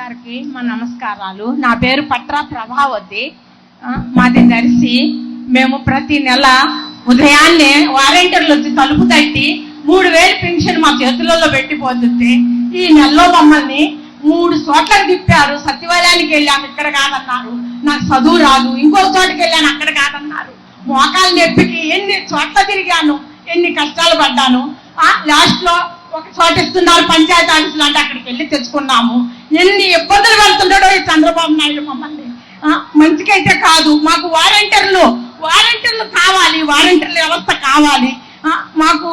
గారికి మా నమస్కారాలు. నా పేరు పట్రా ప్రభావతి. మాది దర్శి. మేము ప్రతి నెల ఉదయాన్నే వాలంటీర్లు వచ్చి తలుపు తట్టి 3000 పెన్షన్ మా చేతులలో పెట్టిపోతుంది. ఈ నెలలో మమ్మల్ని 3 చోట్లకు తిప్పారు. సచివాలయానికి వెళ్ళాము, ఇక్కడ కాదన్నారు. నాకు చదువు రాదు. ఇంకొక చోటుకి వెళ్ళాను, అక్కడ కాదన్నారు. మోకాలు నొప్పికి ఎన్ని చోట్ల తిరిగాను, ఎన్ని కష్టాలు పడ్డాను. లాస్ట్ లో ఒక చోట ఇస్తున్నారు పంచాయతీ ఆఫీసులు అంటే అక్కడికి వెళ్ళి తెచ్చుకున్నాము. ఎన్ని ఇబ్బందులు పడుతున్నాడో ఈ చంద్రబాబు నాయుడు మమ్మల్ని. మంచికైతే కాదు. మాకు వాలంటీర్లు కావాలి, వాలంటీర్ల వ్యవస్థ కావాలి. మాకు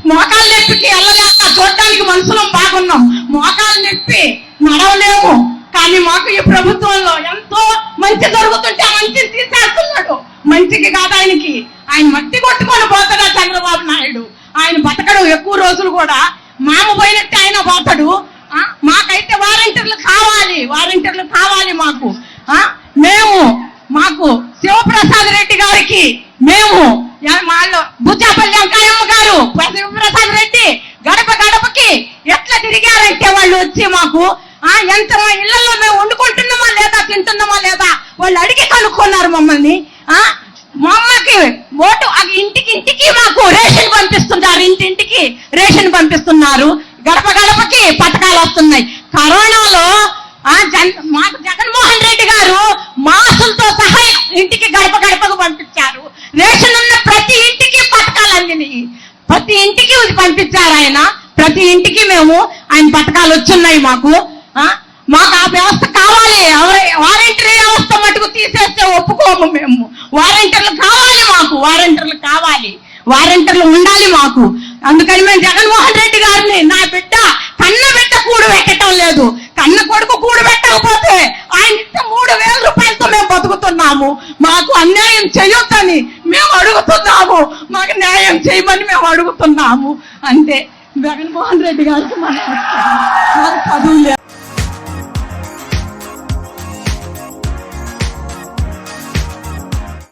మోకాలు నొప్పికి వెళ్ళలేక చూడడానికి మనుషులం బాగున్నాం. మోకాలు నొప్పి నడవలేము. కానీ మాకు ఈ ప్రభుత్వంలో ఎంతో మంచి జరుగుతుంటే మంచిని తీసేస్తున్నాడు. మంచికి కాదు ఆయనకి. ఆయన మట్టి కొట్టుకొని పోతాడా చంద్రబాబు నాయుడు. ఆయన బతకడు ఎక్కువ రోజులు కూడా. మామ పోయినట్టే ఆయన పోతాడు. మాకైతే వాలంటీర్లు కావాలి మాకు. మాకు శివప్రసాద్ రెడ్డి గారికి మేము వాళ్ళు బుచ్చాపల్లి వెంకయ్యమ్మ గారు శివప్రసాద్ రెడ్డి గడప గడపకి ఎట్లా తిరిగారంటే వాళ్ళు వచ్చి మాకు ఎంత ఇళ్లలో మేము వండుకుంటున్నామా లేదా, తింటున్నామా లేదా వాళ్ళు అడిగి కనుక్కున్నారు మమ్మల్ని. మా అమ్మకి ఓటు ఇంటికి మాకు రేషన్ పంపిస్తున్నారు. ఇంటింటికి రేషన్ పంపిస్తున్నారు. గడప గడపకి పథకాలు వస్తున్నాయి. కరోనాలో మాకు జగన్మోహన్ రెడ్డి గారు మాసులతో సహా ఇంటికి గడప గడపకు పంపించారు. రేషన్ ఉన్న ప్రతి ఇంటికి పథకాలు అందినాయి. ప్రతి ఇంటికి పంపించారు ఆయన. ప్రతి ఇంటికి ఆయన పథకాలు వచ్చున్నాయి మాకు. మాకు ఆ వ్యవస్థ కావాలి. వాలంటీర్ వ్యవస్థ మటుకు తీసేస్తే ఒప్పుకోము మేము. వాలంటీర్లు కావాలి మాకు. వాలంటీర్లు ఉండాలి మాకు. అందుకని మేము జగన్మోహన్ రెడ్డి గారిని, నా బిడ్డ కన్న బిడ్డ కూడు పెట్టడం లేదు, కన్న కొడుకు కూడు పెట్టకపోతే ఆయన ఇస్తే 3000 రూపాయలతో మేము బతుకుతున్నాము. మాకు అన్యాయం చేయొద్దని మేము అడుగుతున్నాము. మాకు న్యాయం చేయమని మేము అడుగుతున్నాము. అంతే. జగన్మోహన్ రెడ్డి గారికి